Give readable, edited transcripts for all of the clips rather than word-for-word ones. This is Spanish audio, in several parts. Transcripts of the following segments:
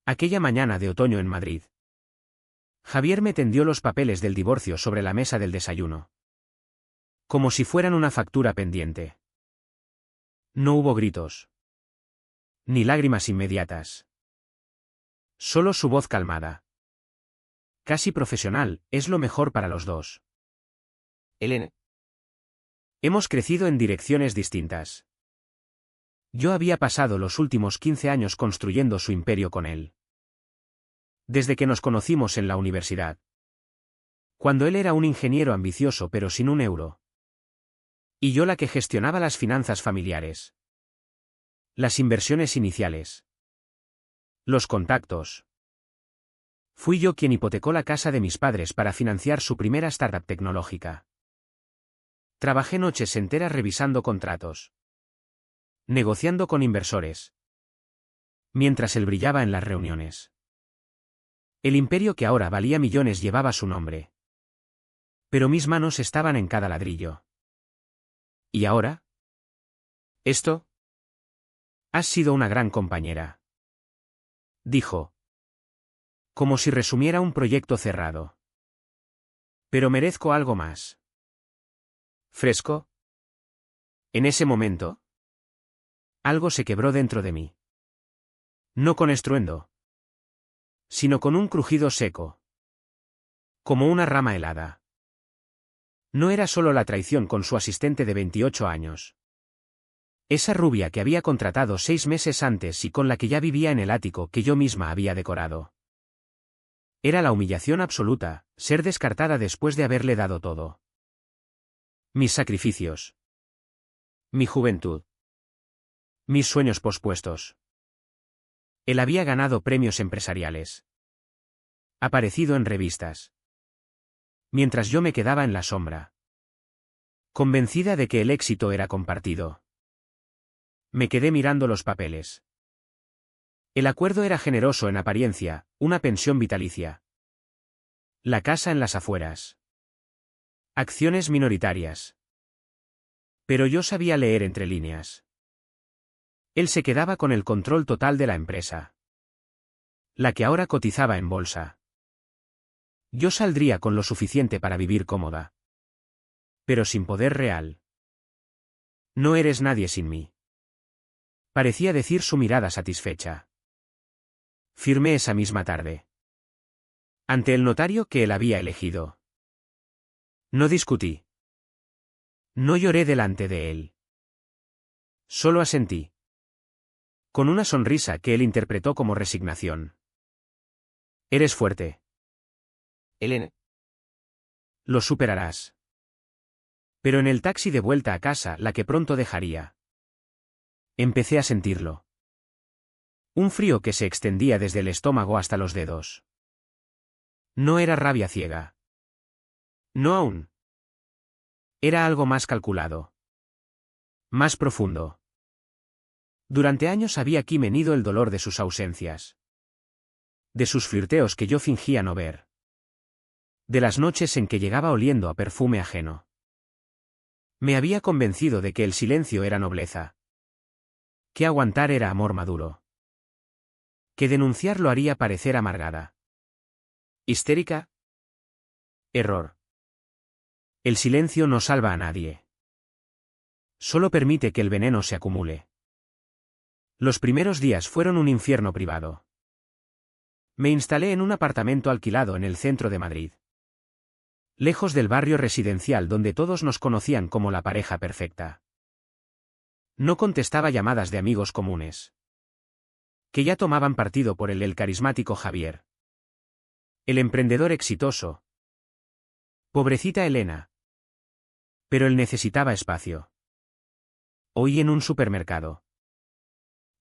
Aquella mañana de otoño en Madrid. Javier me tendió los papeles del divorcio sobre la mesa del desayuno. Como si fueran una factura pendiente. No hubo gritos. Ni lágrimas inmediatas. Solo su voz calmada. Casi profesional, es lo mejor para los dos. Elena. Hemos crecido en direcciones distintas. Yo había pasado los últimos 15 años construyendo su imperio con él. Desde que nos conocimos en la universidad. Cuando él era un ingeniero ambicioso pero sin un euro. Y yo la que gestionaba las finanzas familiares. Las inversiones iniciales. Los contactos. Fui yo quien hipotecó la casa de mis padres para financiar su primera startup tecnológica. Trabajé noches enteras revisando contratos. Negociando con inversores. Mientras él brillaba en las reuniones. El imperio que ahora valía millones llevaba su nombre. Pero mis manos estaban en cada ladrillo. ¿Y ahora? ¿Esto? Has sido una gran compañera. Dijo. Como si resumiera un proyecto cerrado. Pero merezco algo más. ¿Fresco? En ese momento. Algo se quebró dentro de mí. No con estruendo. Sino con un crujido seco. Como una rama helada. No era solo la traición con su asistente de 28 años. Esa rubia que había contratado 6 meses antes y con la que ya vivía en el ático que yo misma había decorado. Era la humillación absoluta, ser descartada después de haberle dado todo. Mis sacrificios. Mi juventud. Mis sueños pospuestos. Él había ganado premios empresariales. Aparecido en revistas. Mientras yo me quedaba en la sombra. Convencida de que el éxito era compartido. Me quedé mirando los papeles. El acuerdo era generoso en apariencia, una pensión vitalicia. La casa en las afueras. Acciones minoritarias. Pero yo sabía leer entre líneas. Él se quedaba con el control total de la empresa. La que ahora cotizaba en bolsa. Yo saldría con lo suficiente para vivir cómoda. Pero sin poder real. No eres nadie sin mí. Parecía decir su mirada satisfecha. Firmé esa misma tarde. Ante el notario que él había elegido. No discutí. No lloré delante de él. Solo asentí. Con una sonrisa que él interpretó como resignación. Eres fuerte. Elena. Lo superarás. Pero en el taxi de vuelta a casa, la que pronto dejaría. Empecé a sentirlo. Un frío que se extendía desde el estómago hasta los dedos. No era rabia ciega. No aún. Era algo más calculado. Más profundo. Durante años había aquí menido el dolor de sus ausencias. De sus flirteos que yo fingía no ver. De las noches en que llegaba oliendo a perfume ajeno. Me había convencido de que el silencio era nobleza. Que aguantar era amor maduro. Que denunciar lo haría parecer amargada. ¿Histérica? Error. El silencio no salva a nadie. Solo permite que el veneno se acumule. Los primeros días fueron un infierno privado. Me instalé en un apartamento alquilado en el centro de Madrid. Lejos del barrio residencial donde todos nos conocían como la pareja perfecta. No contestaba llamadas de amigos comunes. Que ya tomaban partido por el carismático Javier. El emprendedor exitoso. Pobrecita Elena. Pero él necesitaba espacio. Oí en un supermercado.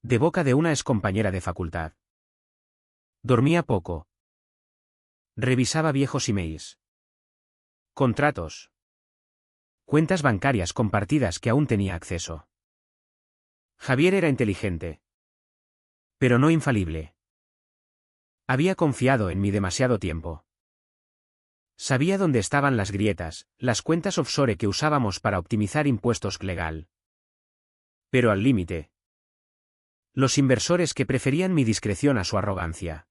De boca de una excompañera de facultad. Dormía poco. Revisaba viejos emails. Contratos. Cuentas bancarias compartidas que aún tenía acceso. Javier era inteligente. Pero no infalible. Había confiado en mí demasiado tiempo. Sabía dónde estaban las grietas, las cuentas offshore que usábamos para optimizar impuestos legal. Pero al límite. Los inversores que preferían mi discreción a su arrogancia.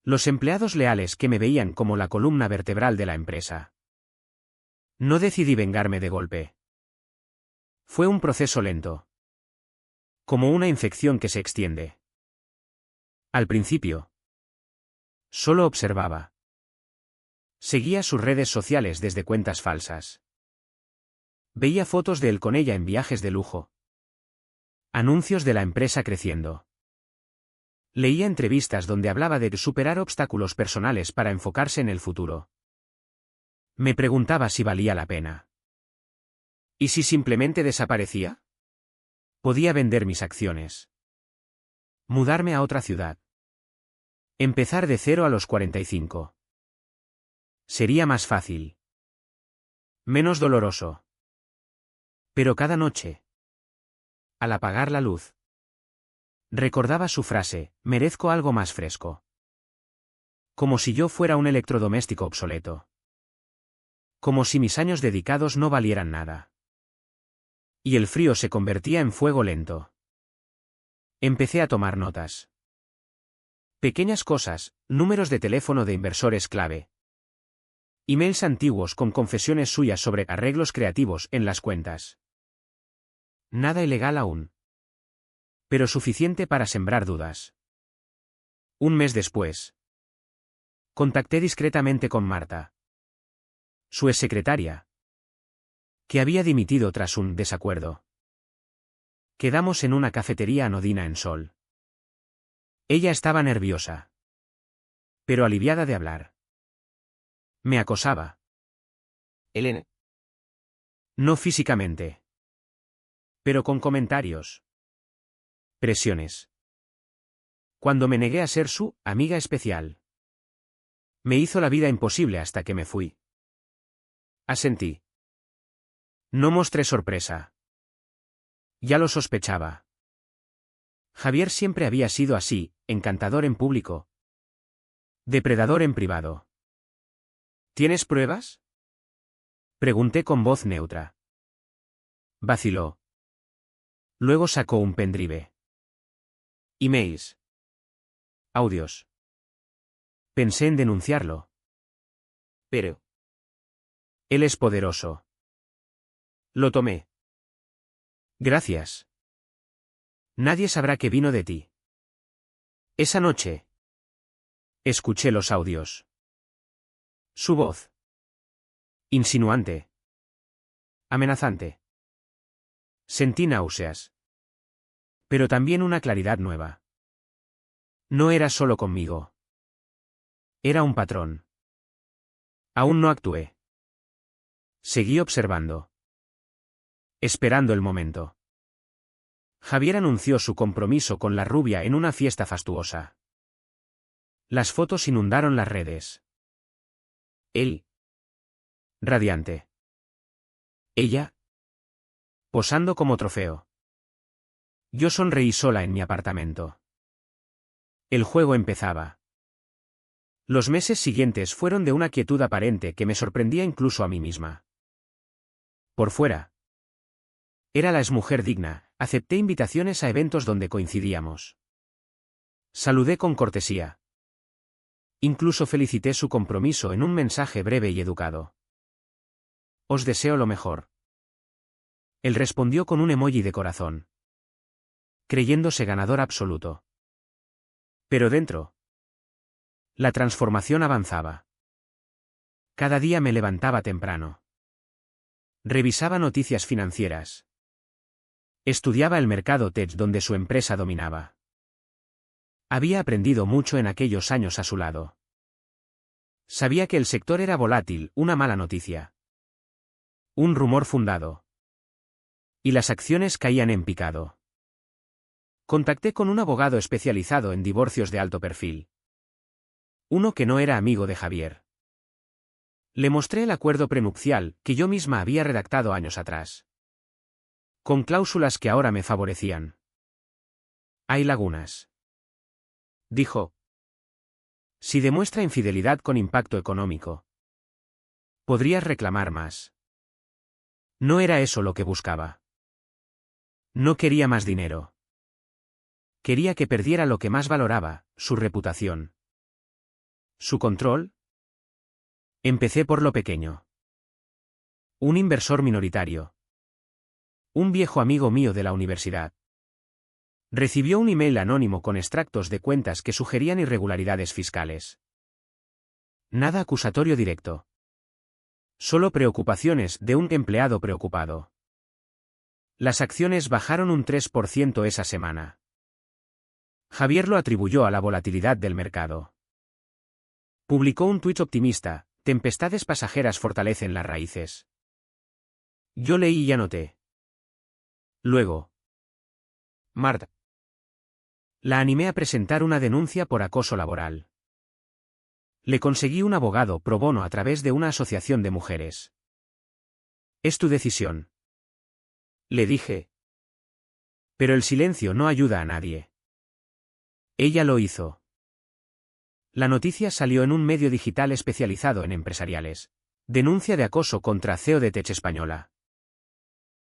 Los empleados leales que me veían como la columna vertebral de la empresa. No decidí vengarme de golpe. Fue un proceso lento. Como una infección que se extiende. Al principio. Solo observaba. Seguía sus redes sociales desde cuentas falsas. Veía fotos de él con ella en viajes de lujo. Anuncios de la empresa creciendo. Leía entrevistas donde hablaba de superar obstáculos personales para enfocarse en el futuro. Me preguntaba si valía la pena. ¿Y si simplemente desaparecía? Podía vender mis acciones. Mudarme a otra ciudad. Empezar de cero a los 45. Sería más fácil. Menos doloroso. Pero cada noche, al apagar la luz, recordaba su frase, merezco algo más fresco. Como si yo fuera un electrodoméstico obsoleto. Como si mis años dedicados no valieran nada. Y el frío se convertía en fuego lento. Empecé a tomar notas. Pequeñas cosas, números de teléfono de inversores clave. Emails antiguos con confesiones suyas sobre arreglos creativos en las cuentas. Nada ilegal aún. Pero suficiente para sembrar dudas. Un mes después. Contacté discretamente con Marta. Su exsecretaria. Que había dimitido tras un desacuerdo. Quedamos en una cafetería anodina en Sol. Ella estaba nerviosa. Pero aliviada de hablar. Me acosaba. Elena. No físicamente. Pero con comentarios. Presiones. Cuando me negué a ser su amiga especial. Me hizo la vida imposible hasta que me fui. Asentí. No mostré sorpresa. Ya lo sospechaba. Javier siempre había sido así, encantador en público. Depredador en privado. ¿Tienes pruebas? Pregunté con voz neutra. Vaciló. Luego sacó un pendrive. Emails. Audios. Pensé en denunciarlo. Pero. Él es poderoso. Lo tomé. Gracias. Nadie sabrá que vino de ti. Esa noche. Escuché los audios. Su voz. Insinuante. Amenazante. Sentí náuseas. Pero también una claridad nueva. No era solo conmigo. Era un patrón. Aún no actué. Seguí observando. Esperando el momento. Javier anunció su compromiso con la rubia en una fiesta fastuosa. Las fotos inundaron las redes. Él. Radiante. Ella. Posando como trofeo. Yo sonreí sola en mi apartamento. El juego empezaba. Los meses siguientes fueron de una quietud aparente que me sorprendía incluso a mí misma. Por fuera. Era la exmujer digna, acepté invitaciones a eventos donde coincidíamos. Saludé con cortesía. Incluso felicité su compromiso en un mensaje breve y educado. Os deseo lo mejor. Él respondió con un emoji de corazón. Creyéndose ganador absoluto. Pero dentro. La transformación avanzaba. Cada día me levantaba temprano. Revisaba noticias financieras. Estudiaba el mercado tech donde su empresa dominaba. Había aprendido mucho en aquellos años a su lado. Sabía que el sector era volátil, una mala noticia. Un rumor fundado. Y las acciones caían en picado. Contacté con un abogado especializado en divorcios de alto perfil. Uno que no era amigo de Javier. Le mostré el acuerdo prenupcial que yo misma había redactado años atrás. Con cláusulas que ahora me favorecían. Hay lagunas. Dijo. Si demuestra infidelidad con impacto económico. Podrías reclamar más. No era eso lo que buscaba. No quería más dinero. Quería que perdiera lo que más valoraba, su reputación. ¿Su control? Empecé por lo pequeño. Un inversor minoritario. Un viejo amigo mío de la universidad. Recibió un email anónimo con extractos de cuentas que sugerían irregularidades fiscales. Nada acusatorio directo. Solo preocupaciones de un empleado preocupado. Las acciones bajaron un 3% esa semana. Javier lo atribuyó a la volatilidad del mercado. Publicó un tuit optimista: tempestades pasajeras fortalecen las raíces. Yo leí y anoté. Luego. Marta. La animé a presentar una denuncia por acoso laboral. Le conseguí un abogado pro bono a través de una asociación de mujeres. Es tu decisión. Le dije. Pero el silencio no ayuda a nadie. Ella lo hizo. La noticia salió en un medio digital especializado en empresariales. Denuncia de acoso contra CEO de Tech Española.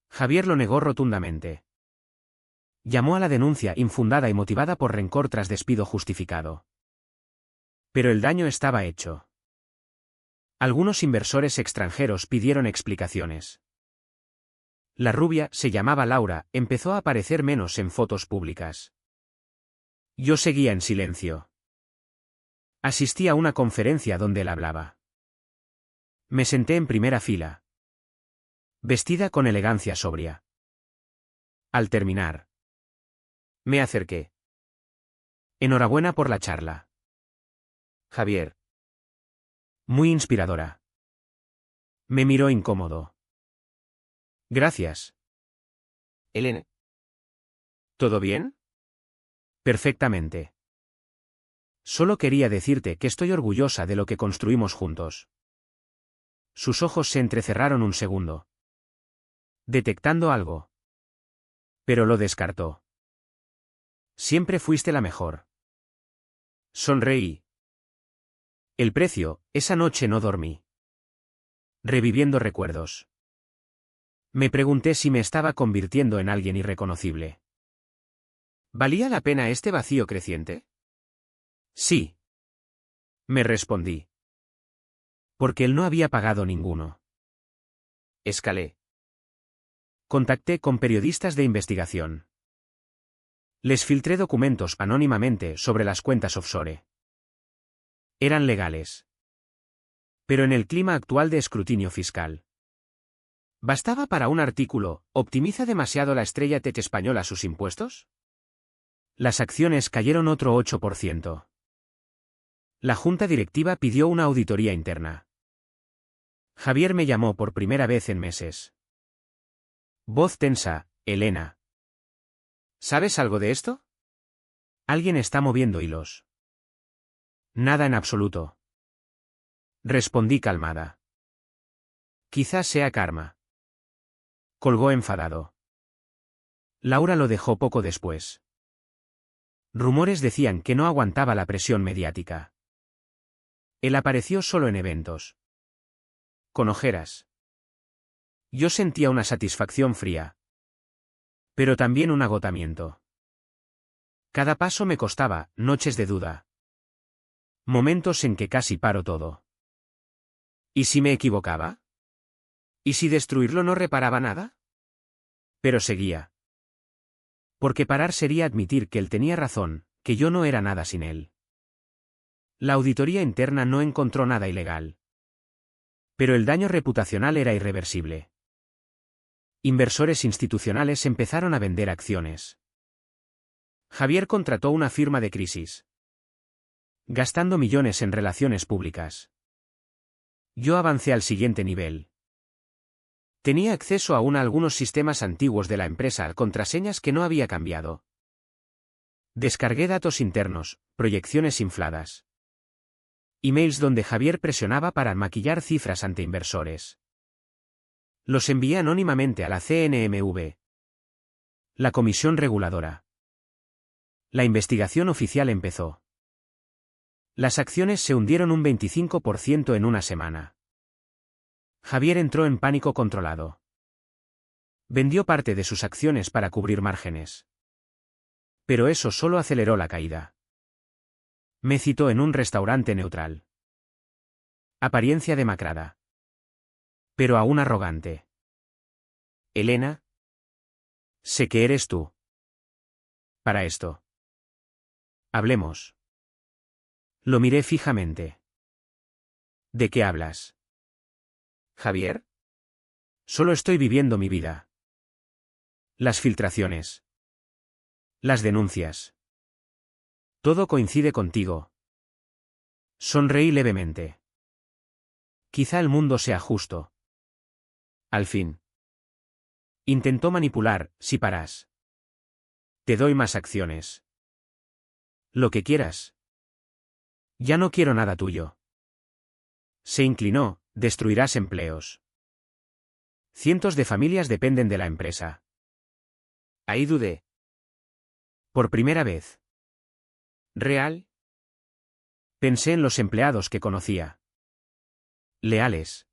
Javier lo negó rotundamente. Llamó a la denuncia infundada y motivada por rencor tras despido justificado. Pero el daño estaba hecho. Algunos inversores extranjeros pidieron explicaciones. La rubia, se llamaba Laura, empezó a aparecer menos en fotos públicas. Yo seguía en silencio. Asistí a una conferencia donde él hablaba. Me senté en primera fila. Vestida con elegancia sobria. Al terminar, me acerqué. Enhorabuena por la charla. Javier. Muy inspiradora. Me miró incómodo. Gracias. Elena. ¿Todo bien? Perfectamente. Solo quería decirte que estoy orgullosa de lo que construimos juntos. Sus ojos se entrecerraron un segundo. Detectando algo. Pero lo descartó. Siempre fuiste la mejor. Sonreí. El precio, esa noche no dormí. Reviviendo recuerdos. Me pregunté si me estaba convirtiendo en alguien irreconocible. ¿Valía la pena este vacío creciente? Sí. Me respondí. Porque él no había pagado ninguno. Escalé. Contacté con periodistas de investigación. Les filtré documentos anónimamente sobre las cuentas offshore. Eran legales. Pero en el clima actual de escrutinio fiscal. ¿Bastaba para un artículo: ¿optimiza demasiado la estrella Tech Española sus impuestos? Las acciones cayeron otro 8%. La junta directiva pidió una auditoría interna. Javier me llamó por primera vez en meses. Voz tensa: Elena. ¿Sabes algo de esto? Alguien está moviendo hilos. Nada en absoluto. Respondí calmada. Quizás sea karma. Colgó enfadado. Laura lo dejó poco después. Rumores decían que no aguantaba la presión mediática. Él apareció solo en eventos. Con ojeras. Yo sentía una satisfacción fría. Pero también un agotamiento. Cada paso me costaba, noches de duda. Momentos en que casi paro todo. ¿Y si me equivocaba? ¿Y si destruirlo no reparaba nada? Pero seguía. Porque parar sería admitir que él tenía razón, que yo no era nada sin él. La auditoría interna no encontró nada ilegal. Pero el daño reputacional era irreversible. Inversores institucionales empezaron a vender acciones. Javier contrató una firma de crisis. Gastando millones en relaciones públicas. Yo avancé al siguiente nivel. Tenía acceso aún a algunos sistemas antiguos de la empresa, contraseñas que no había cambiado. Descargué datos internos, proyecciones infladas. Emails donde Javier presionaba para maquillar cifras ante inversores. Los envié anónimamente a la CNMV. La comisión reguladora. La investigación oficial empezó. Las acciones se hundieron un 25% en una semana. Javier entró en pánico controlado. Vendió parte de sus acciones para cubrir márgenes. Pero eso solo aceleró la caída. Me citó en un restaurante neutral. Apariencia demacrada. Pero aún arrogante. Elena, Sé que eres tú. Para esto. Hablemos. Lo miré fijamente. ¿De qué hablas? Javier, Solo estoy viviendo mi vida. Las filtraciones. Las denuncias. Todo coincide contigo. Sonreí levemente. Quizá el mundo sea justo. Al fin. Intentó manipular, si paras. Te doy más acciones. Lo que quieras. Ya no quiero nada tuyo. Se inclinó, destruirás empleos. Cientos de familias dependen de la empresa. ahí dudé. Por primera vez. ¿Real? Pensé en los empleados que conocía. Leales.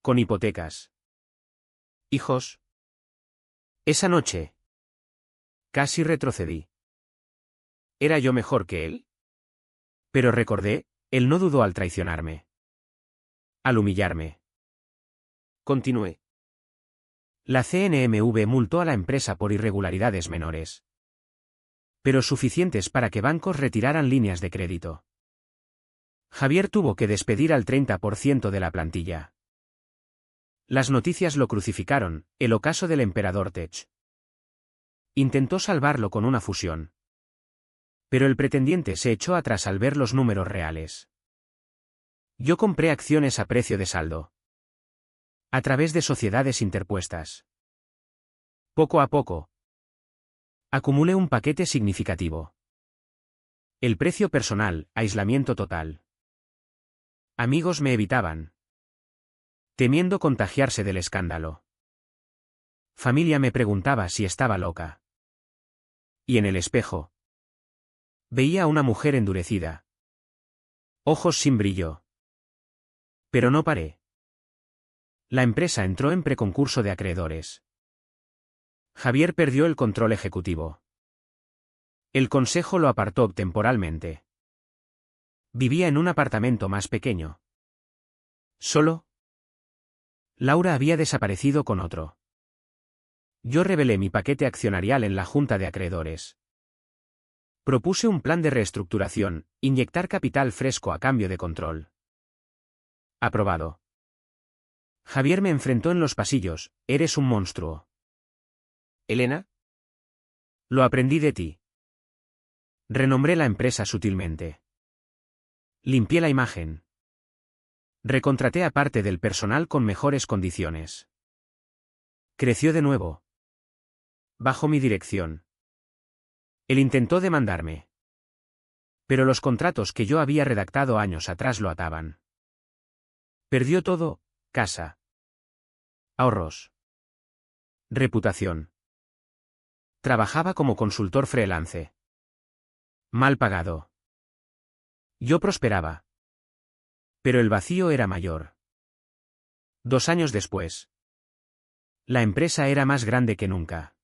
Con hipotecas. Hijos. Esa noche. Casi retrocedí. ¿Era yo mejor que él? Pero recordé, él no dudó al traicionarme. Al humillarme. Continué. La CNMV multó a la empresa por irregularidades menores. Pero suficientes para que bancos retiraran líneas de crédito. Javier tuvo que despedir al 30% de la plantilla. Las noticias lo crucificaron, el ocaso del emperador Tech. Intentó salvarlo con una fusión. Pero el pretendiente se echó atrás al ver los números reales. Yo compré acciones a precio de saldo. A través de sociedades interpuestas. Poco a poco. Acumulé un paquete significativo. El precio personal, aislamiento total. Amigos me evitaban. Temiendo contagiarse del escándalo. Familia me preguntaba si estaba loca. Y en el espejo. Veía a una mujer endurecida. Ojos sin brillo. Pero no paré. La empresa entró en preconcurso de acreedores. Javier perdió el control ejecutivo. El consejo lo apartó temporalmente. Vivía en un apartamento más pequeño. Solo. Laura había desaparecido con otro. Yo revelé mi paquete accionarial en la junta de acreedores. Propuse un plan de reestructuración, inyectar capital fresco a cambio de control. Aprobado. Javier me enfrentó en los pasillos, eres un monstruo. ¿Elena? Lo aprendí de ti. Renombré la empresa sutilmente. Limpié la imagen. Recontraté a parte del personal con mejores condiciones. Creció de nuevo. Bajo mi dirección. Él intentó demandarme. Pero los contratos que yo había redactado años atrás lo ataban. Perdió todo, casa. Ahorros. Reputación. Trabajaba como consultor freelance. Mal pagado. Yo prosperaba. Pero el vacío era mayor. 2 años después. La empresa era más grande que nunca.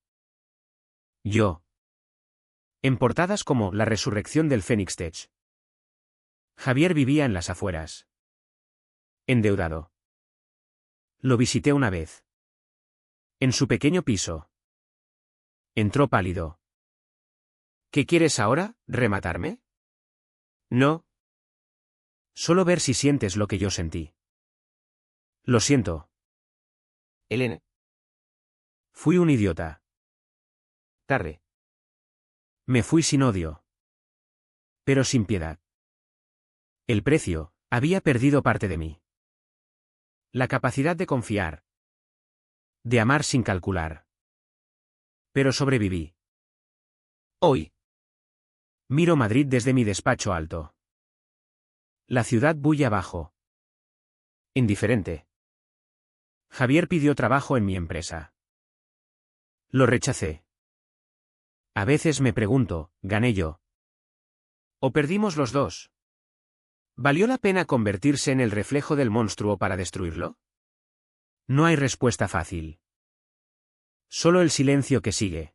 Yo. En portadas como La resurrección del Phoenix Tech. Javier vivía en las afueras. Endeudado. Lo visité una vez. En su pequeño piso. Entró pálido. ¿Qué quieres ahora? ¿Rematarme? No. Solo ver si sientes lo que yo sentí. Lo siento. Elena. Fui un idiota. Tarde. Me fui sin odio. Pero sin piedad. El precio, había perdido parte de mí. La capacidad de confiar. De amar sin calcular. Pero sobreviví. Hoy. Miro Madrid desde mi despacho alto. La ciudad bulle abajo. Indiferente. Javier pidió trabajo en mi empresa. Lo rechacé. A veces me pregunto, ¿gané yo? ¿O perdimos los dos? ¿Valió la pena convertirse en el reflejo del monstruo para destruirlo? No hay respuesta fácil. Solo el silencio que sigue.